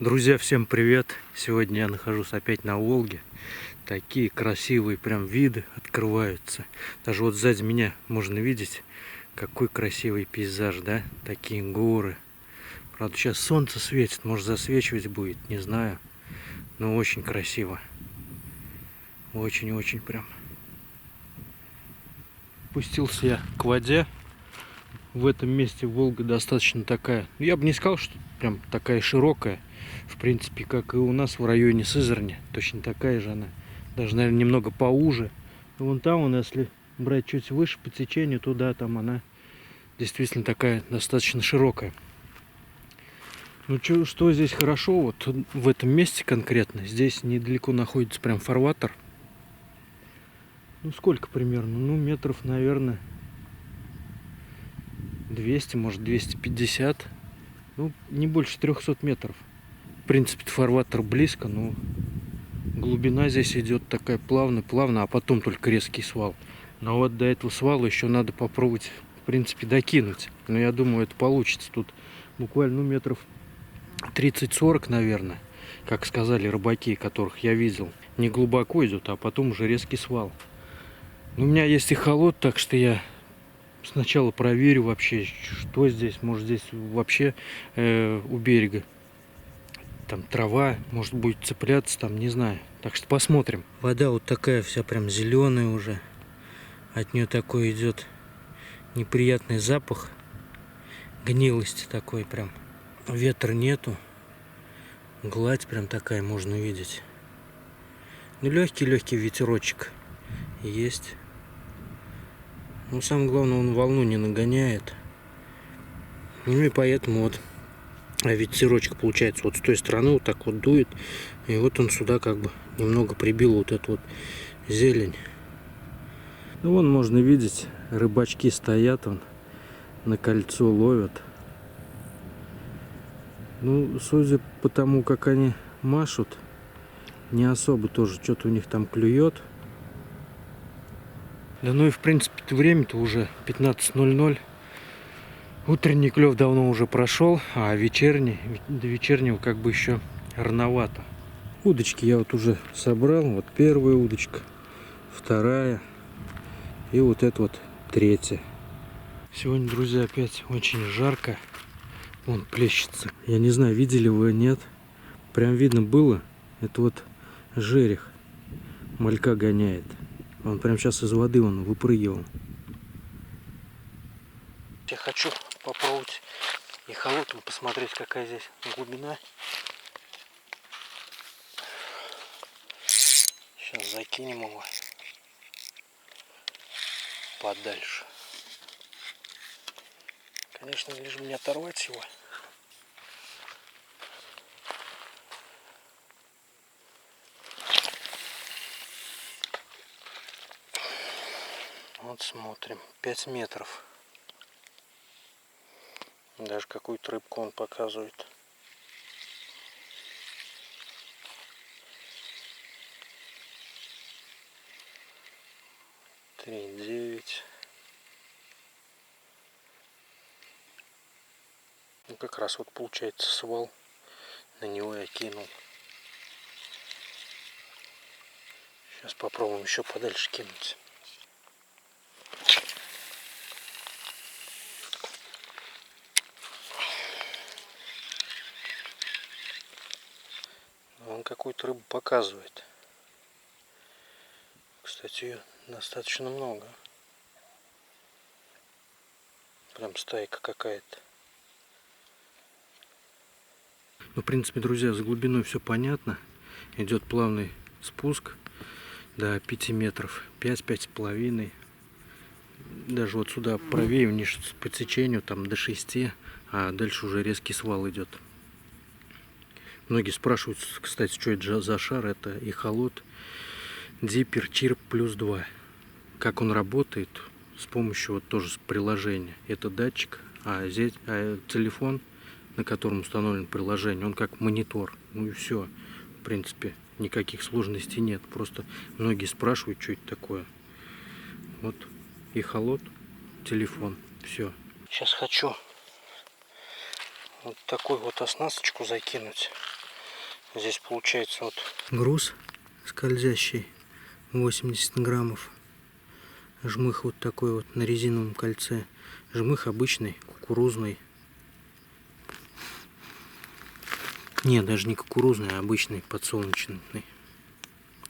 Друзья, всем привет! Сегодня я нахожусь опять на Волге. Такие красивые прям виды открываются. Даже вот сзади меня можно видеть, какой красивый пейзаж, да? Такие горы. Правда, сейчас солнце светит, может засвечивать будет, не знаю. Но очень красиво. Очень-очень прям. Спустился я к воде. В этом месте Волга достаточно такая, я бы не сказал, что прям такая широкая. В принципе, как и у нас в районе Сызрани, точно такая же она. Даже, наверное, немного поуже. Но вон там, если брать чуть выше по течению, туда, там она действительно такая достаточно широкая. Ну, что здесь хорошо, вот в этом месте конкретно, здесь недалеко находится прям фарватер. Ну, сколько примерно? Ну, метров, наверное, 200, может 250. Ну, не больше 300 метров. В принципе, фарватер близко, но глубина здесь идет такая плавно, а потом только резкий свал. Но вот до этого свала еще надо попробовать, в принципе, докинуть. Но я думаю, это получится. Тут буквально метров 30-40, наверное, как сказали рыбаки, которых я видел. Не глубоко идет, а потом уже резкий свал. Но у меня есть эхолот, так что я сначала проверю вообще, что здесь. Может, здесь вообще у берега там трава, может будет цепляться, там, не знаю. Так что посмотрим. Вода вот такая вся прям зеленая уже. От нее такой идет неприятный запах гнилости такой прям. Ветра нету. Гладь прям такая можно видеть. Ну, легкий ветерочек есть. Но самое главное, он волну не нагоняет. Ну и поэтому вот ветерочек получается вот с той стороны вот так вот дует. И вот он сюда как бы немного прибил вот эту вот зелень. Ну, вон можно видеть, рыбачки стоят, вон, на кольцо ловят. Ну, судя по тому, как они машут, не особо тоже что-то у них там клюет. Да ну и в принципе время-то уже 15:00. Утренний клев давно уже прошел, а вечерний, до вечернего как бы еще рановато. Удочки я вот уже собрал. Вот первая удочка, вторая и вот эта вот третья. Сегодня, друзья, опять очень жарко. Вон плещется. Я не знаю, видели вы, нет. Прям видно было. Это вот жерех. Малька гоняет. Он прям сейчас из воды он выпрыгивал. Я хочу попробовать эхолотом посмотреть, какая здесь глубина. Сейчас закинем его подальше. Конечно, лишь бы не оторвать его. Вот смотрим. 5 метров. Даже какую-то рыбку он показывает. Три 9. Ну, как раз вот получается свал. На него я кинул. Сейчас попробуем еще подальше кинуть. Он какую-то рыбу показывает. Кстати, ее достаточно много. Прям стайка какая-то. Ну, в принципе, друзья, с глубиной все понятно. Идет плавный спуск до 5 метров. 5-5,5. Даже вот сюда правее вниз по течению там до 6. А дальше уже резкий свал идет. Многие спрашивают, кстати, что это за шар. Это эхолот Dipper Chirp Plus 2. Как он работает? С помощью вот тоже приложения. Это датчик, а здесь телефон, на котором установлено приложение, он как монитор. Ну и все. В принципе, никаких сложностей нет. Просто многие спрашивают, что это такое. Вот эхолот, телефон. Все. Сейчас хочу вот такую вот оснасточку закинуть. Здесь получается вот груз скользящий 80 граммов. Жмых вот такой вот на резиновом кольце. Жмых обычный, кукурузный. Не, даже не кукурузный, а обычный подсолнечный.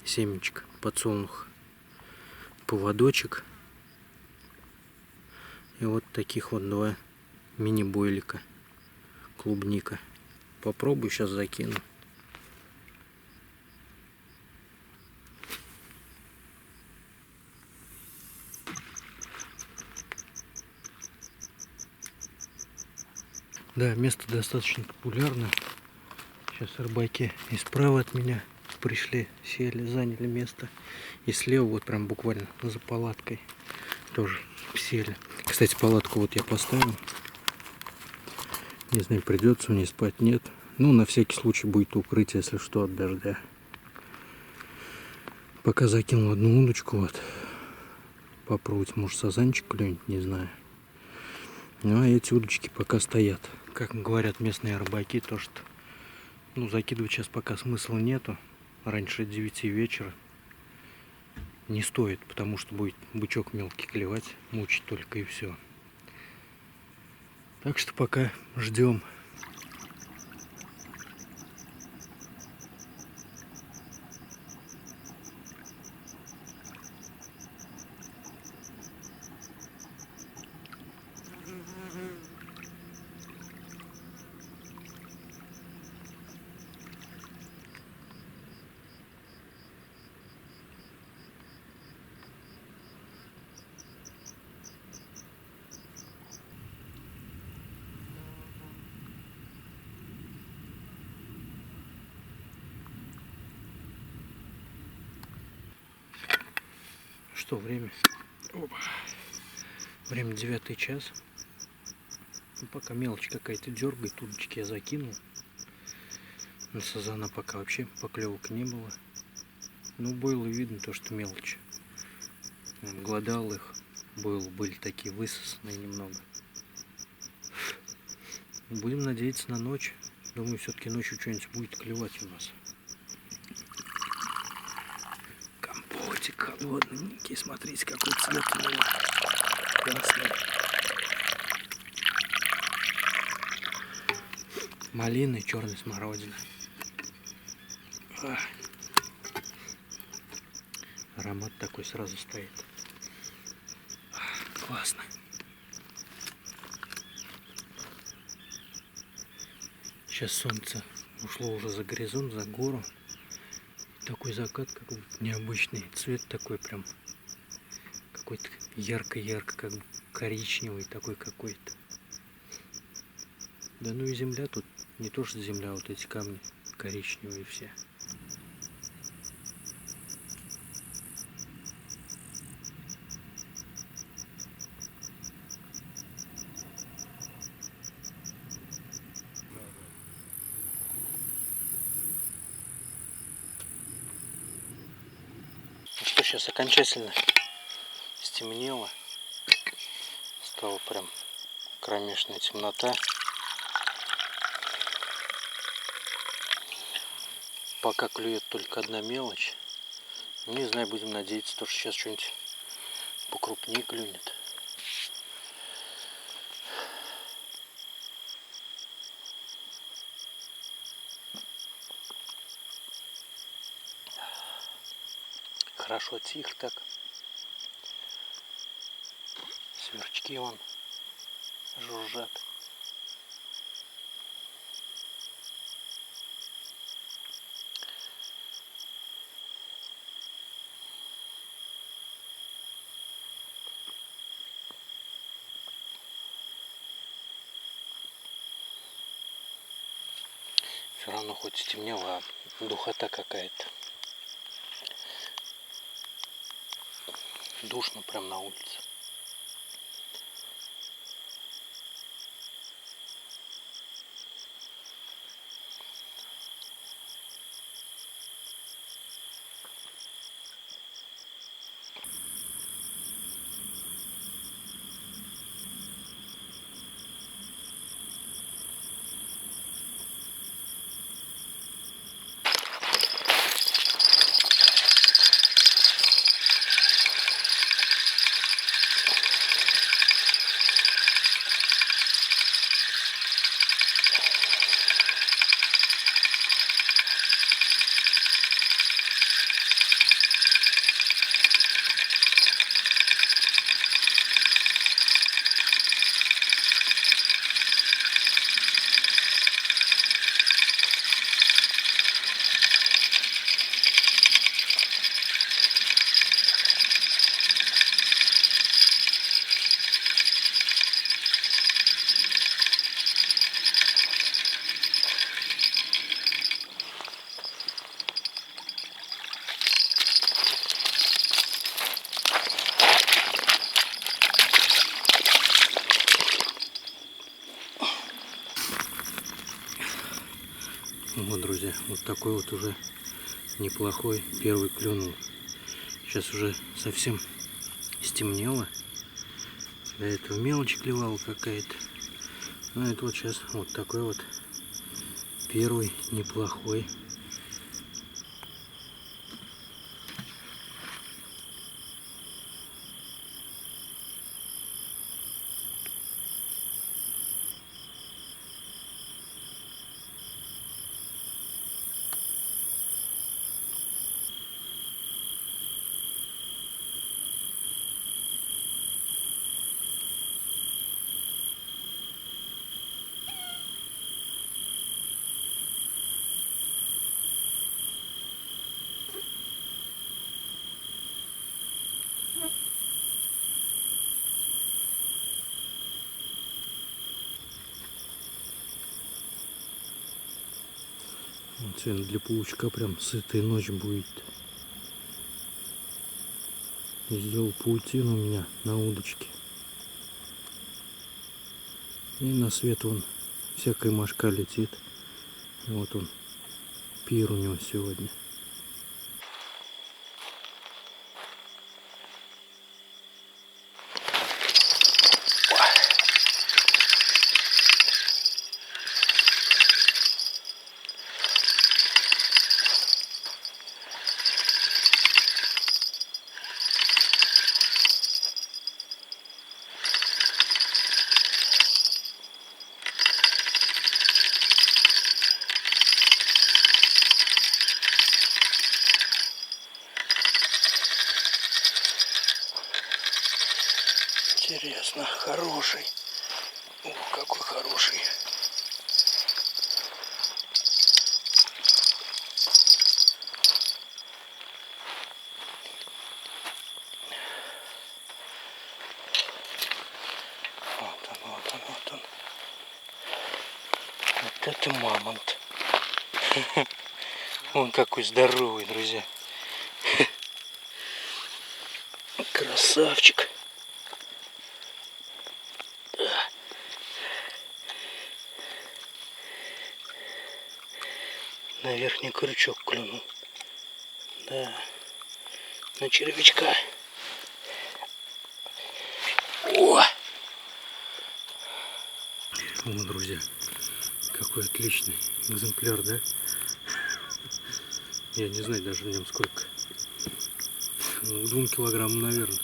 Семечко, подсолнух. Поводочек. И вот таких вот два мини-бойлика. Клубника. Попробую, сейчас закину. Да, место достаточно популярное. Сейчас рыбаки и справа от меня пришли, сели, заняли место. И слева вот прям буквально за палаткой тоже сели. Кстати, палатку вот я поставил. Не знаю, придется мне спать, нет. Ну, на всякий случай будет укрытие, если что, от дождя. Пока закинул одну удочку, вот. Попробовать, может, сазанчик клюнет, не знаю. Ну, а эти удочки пока стоят. Как говорят местные рыбаки, то что, ну, закидывать сейчас пока смысла нету. Раньше 9 вечера не стоит, потому что будет бычок мелкий клевать, мучить только и все. Так что пока ждем. Что время? Опа. Время 9 час. Ну, пока мелочь какая-то дергает, удочки я закинул. На сазана пока вообще поклевок не было. Ну, было видно то, что мелочь. Гладал их. Были такие высосанные немного. Будем надеяться на ночь. Думаю, все-таки ночью что-нибудь будет клевать у нас. Компотик холодненький. Смотрите, какой цвет у него. Красный. Малина и черная смородина. Аромат такой сразу стоит. Классно. Сейчас солнце ушло уже за горизонт, за гору. Такой закат, как бы необычный. Цвет такой прям какой-то ярко-ярко, как бы коричневый такой какой-то. Да ну и земля тут не то что земля, вот эти камни коричневые все. Ну что, сейчас окончательно стемнело. Стала прям кромешная темнота. Пока клюет только одна мелочь. Не знаю, будем надеяться, что сейчас что-нибудь покрупнее клюнет. Хорошо, тихо так. Сверчки вон жужжат. Все равно хоть стемнело, а духота какая-то. Душно прям на улице. Вот, друзья, вот такой вот уже неплохой первый клюнул. Сейчас уже совсем стемнело. До этого мелочь клевала какая-то. Ну это вот сейчас вот такой вот первый неплохой. Вот сегодня для паучка прям сытая ночь будет. Сделал паутину у меня на удочке. И на свет вон всякая мошка летит. Вот он, пир у него сегодня. Интересно, хороший. Ух, какой хороший. Вот он, вот он, вот он. Вот это мамонт. Он какой здоровый, друзья. Красавчик. На верхний крючок клюнул. Да. На червячка. О! Вот, друзья, какой отличный экземпляр, да? Я не знаю даже в нем сколько. Ну, 2 килограмм, наверное.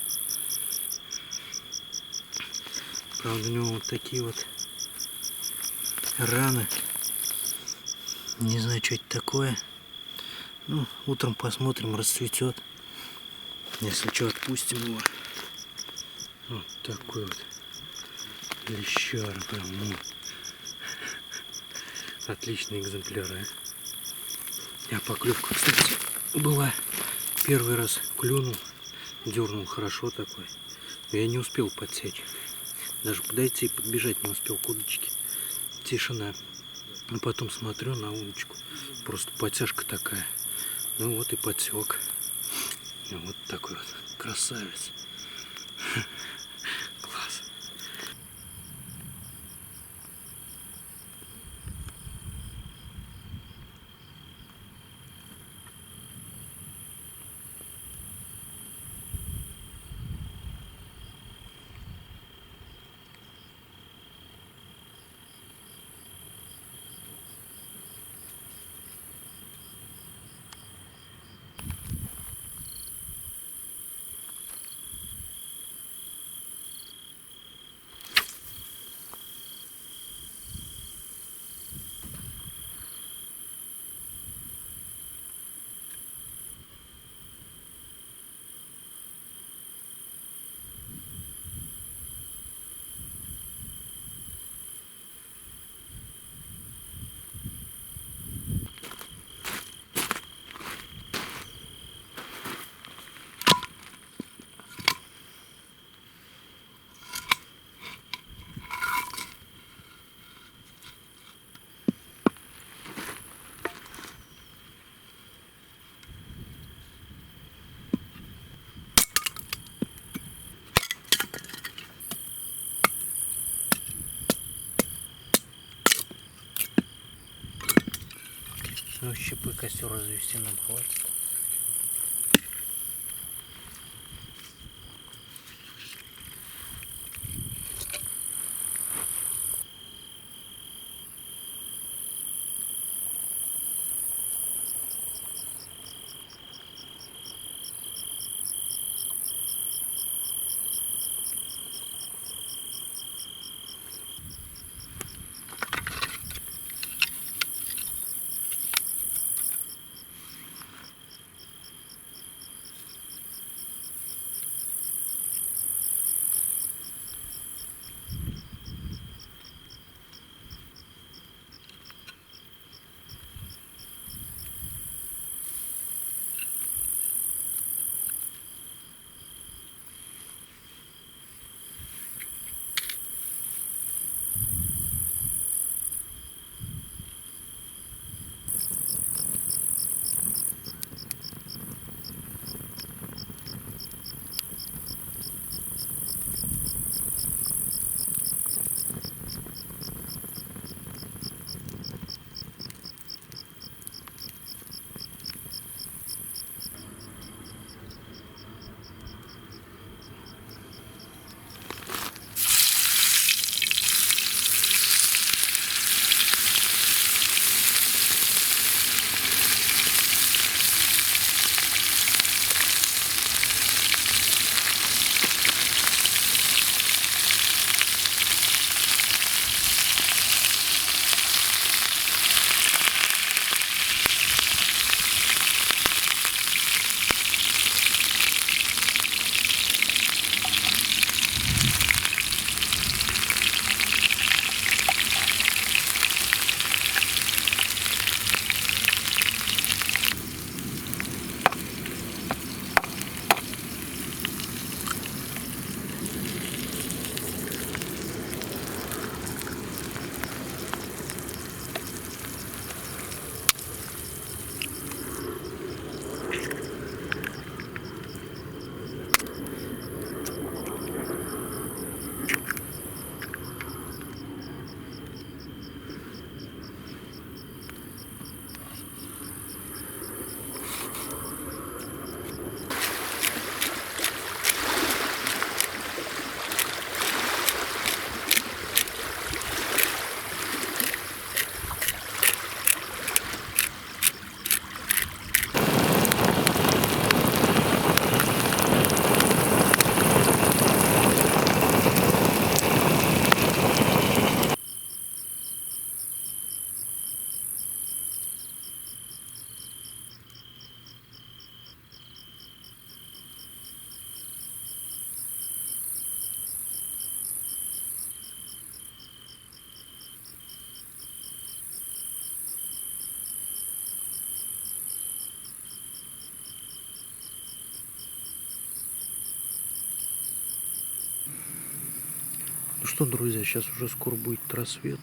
Правда, у него вот такие вот раны. Не знаю, что это такое. Ну, утром посмотрим, расцветет. Если что, отпустим его. Вот такой вот лещара прям. Ну, отличный экземпляр, а? Я поклевка, кстати, была. Первый раз клюнул, дернул хорошо такой. Но я не успел подсечь. Даже подойти и подбежать не успел к удочке. Тишина. А потом смотрю на удочку. Просто подтяжка такая. Ну вот и подсек. Вот такой вот красавец. Класс. Ну, щепы костер развести нам хватит. Ну что, друзья, сейчас уже скоро будет рассвет.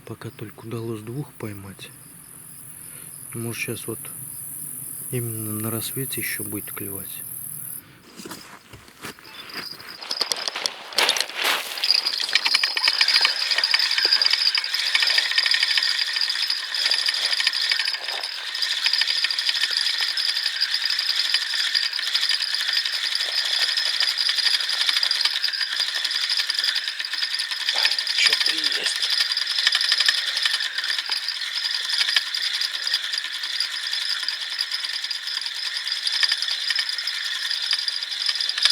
Пока только удалось 2 поймать. Может, сейчас вот именно на рассвете еще будет клевать. Что-то есть.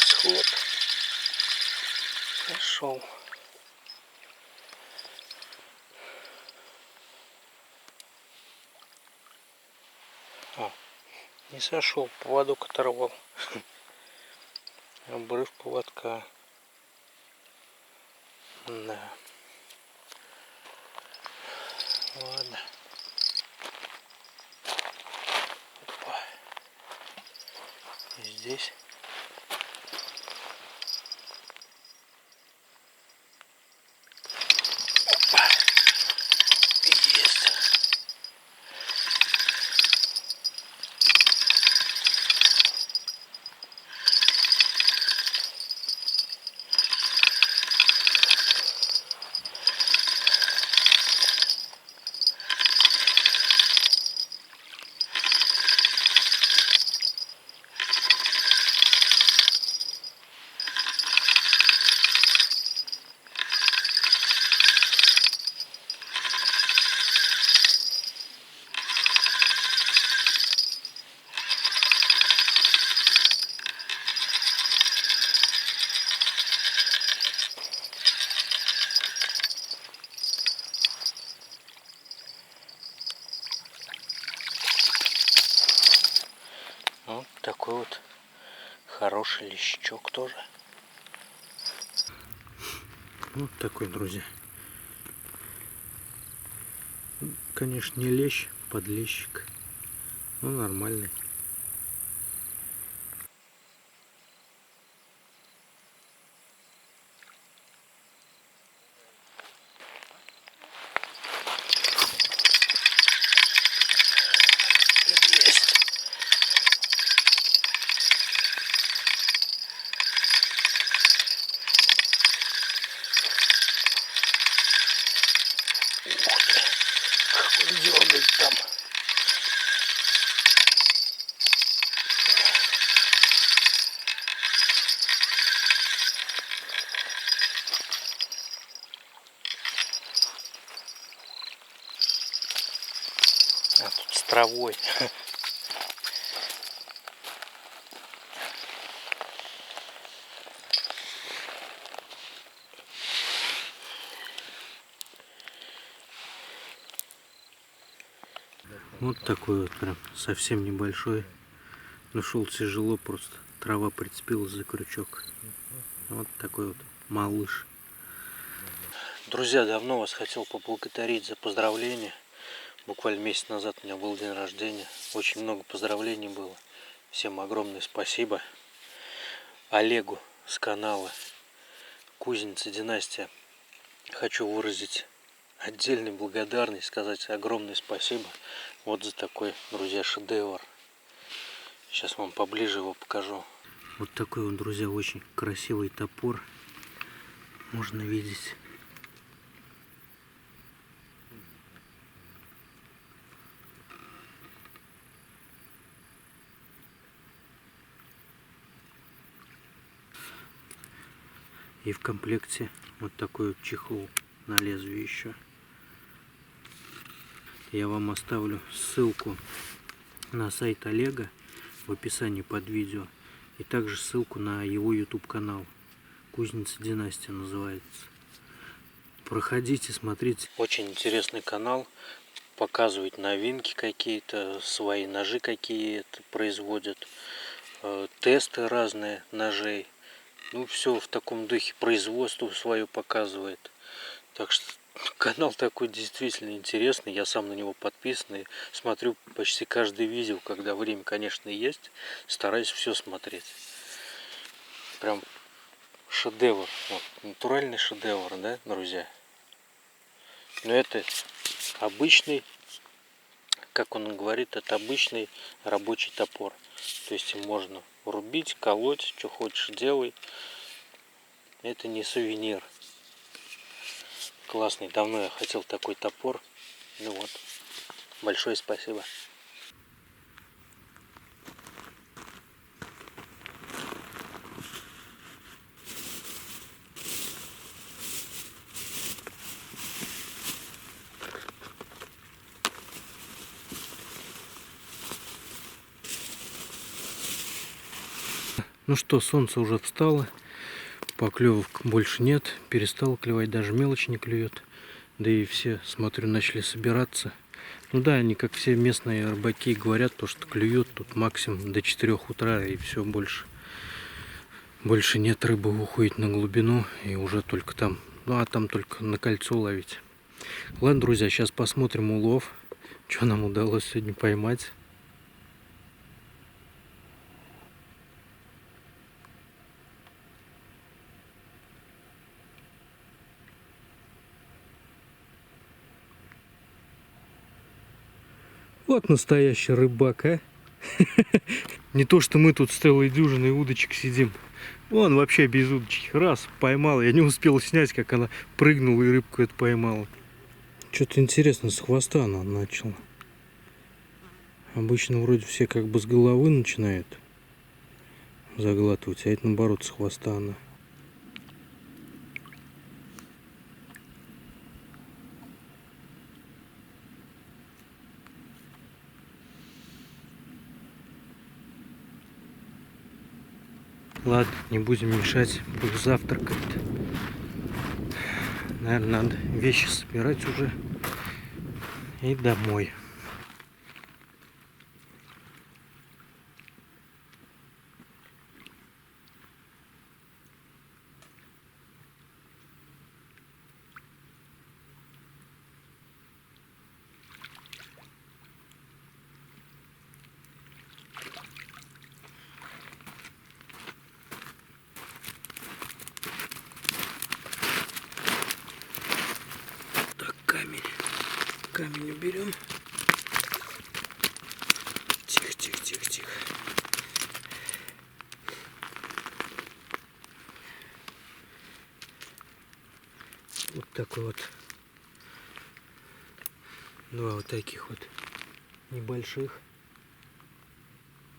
Сход. Пошел. О, не сошел, поводок оторвал. Обрыв поводка. Да. Ладно. Опа. И здесь. Опа. Есть. такой вот хороший лещок тоже. Вот такой, друзья. Конечно, не лещ, подлещик. Но нормальный. Есть. Ух ты, как он дергает там. А тут с травой. Вот такой вот прям совсем небольшой. Нашел тяжело, просто трава прицепилась за крючок. Вот такой вот малыш. Друзья, давно вас хотел поблагодарить за поздравления. Буквально месяц назад у меня был день рождения. Очень много поздравлений было. Всем огромное спасибо. Олегу с канала Кузница Династия хочу выразить отдельную благодарность, сказать огромное спасибо вот за такой, друзья, шедевр. Сейчас вам поближе его покажу. Вот такой вот, друзья, очень красивый топор. Можно видеть. И в комплекте вот такой вот чехол на лезвие еще. Я вам оставлю ссылку на сайт Олега в описании под видео. И также ссылку на его YouTube канал. Кузница Династия называется. Проходите, смотрите. Очень интересный канал. Показывает новинки какие-то, свои ножи какие-то производят. Тесты разные ножей. Ну, все в таком духе, производство свое показывает. Так что канал такой действительно интересный. Я сам на него подписан и смотрю почти каждое видео, когда время, конечно, есть. Стараюсь все смотреть. Прям шедевр. Вот, натуральный шедевр, да, друзья? Но это обычный, как он говорит, это обычный рабочий топор. То есть им можно рубить, колоть, что хочешь делай. Это не сувенир. Классный. Давно я хотел такой топор. Ну вот. Большое спасибо. Ну что, солнце уже встало. Поклевок больше нет. Перестало клевать. Даже мелочь не клюет. Да и все, смотрю, начали собираться. Ну да, они, как все местные рыбаки, говорят, то, что клюют тут максимум до 4 утра и все больше. Больше нет, рыбы уходит на глубину и уже только там. Ну а там только на кольцо ловить. Ладно, друзья, сейчас посмотрим улов. Что нам удалось сегодня поймать. Вот настоящий рыбак, а. Не то, что мы тут с целой дюжиной удочек сидим. Вон вообще без удочки. Раз, поймал. Я не успел снять, как она прыгнула и рыбку эту поймала. Что-то интересно, с хвоста она начала. Обычно вроде все как бы с головы начинают заглатывать, а это наоборот с хвоста она. Ладно, не будем мешать, буду завтракать. Наверное, надо вещи собирать уже и домой. камень уберем. Тихо, тихо, тихо, тихо. Вот такой вот. Два вот таких вот небольших.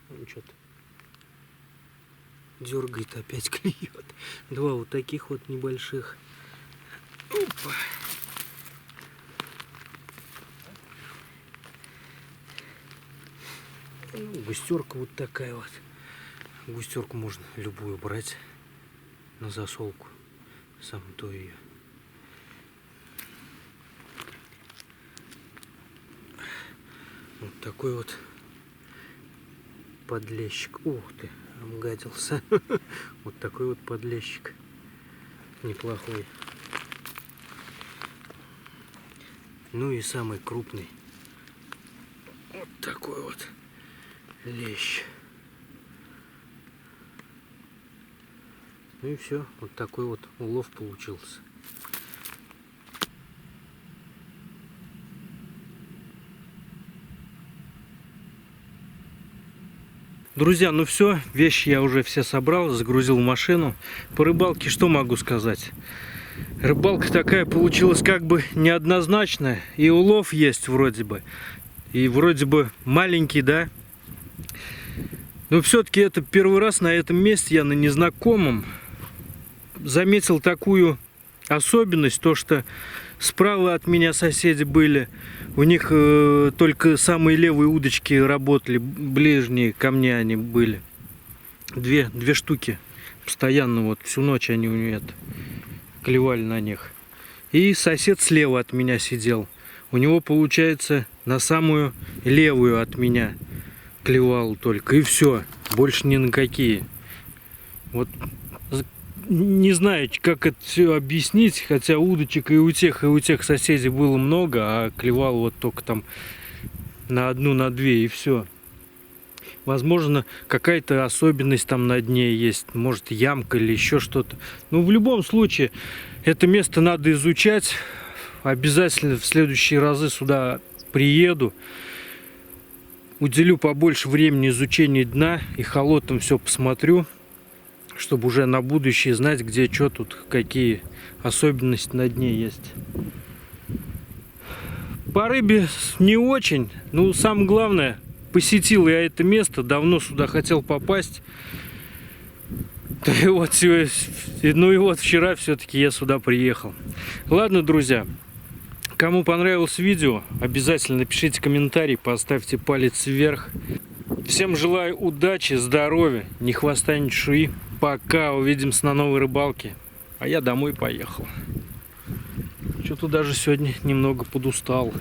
Он что-то дергает, опять клюет. Два вот таких вот небольших. Опа. Ну, густерка вот такая вот. Густерку можно любую брать на засолку. Сам то ее. Вот такой вот подлещик. Ух ты, обгадился. Вот такой вот подлещик. Неплохой. Ну и самый крупный. Вот такой вот лещ. Ну и все. Вот такой вот улов получился. Друзья, ну все, вещи я уже все собрал, загрузил в машину. По рыбалке что могу сказать? Рыбалка такая получилась как бы неоднозначная. И улов есть вроде бы. И вроде бы маленький, да? Но все-таки это первый раз на этом месте я на незнакомом заметил такую особенность, то что справа от меня соседи были, у них только самые левые удочки работали, ближние ко мне они были. Две штуки постоянно, вот всю ночь они у меня клевали на них. И сосед слева от меня сидел. У него, получается, на самую левую от меня клевал только. И все, больше ни на какие. Вот не знаю, как это все объяснить, хотя удочек и у тех соседей было много, а клевал вот только там на одну, на две и все. Возможно, какая-то особенность там на дне есть, может ямка или еще что-то. Ну, в любом случае, это место надо изучать. Обязательно в следующие разы сюда приеду. Уделю побольше времени изучению дна и холотом все посмотрю, чтобы уже на будущее знать, где что тут, какие особенности на дне есть. По рыбе не очень, но самое главное, посетил я это место, давно сюда хотел попасть. И вот, ну и вот вчера все-таки я сюда приехал. Ладно, друзья, кому понравилось видео, обязательно напишите комментарий, поставьте палец вверх. Всем желаю удачи, здоровья, ни хвоста, ни чешуи. Пока, увидимся на новой рыбалке. А я домой поехал. Что-то даже сегодня немного подустал.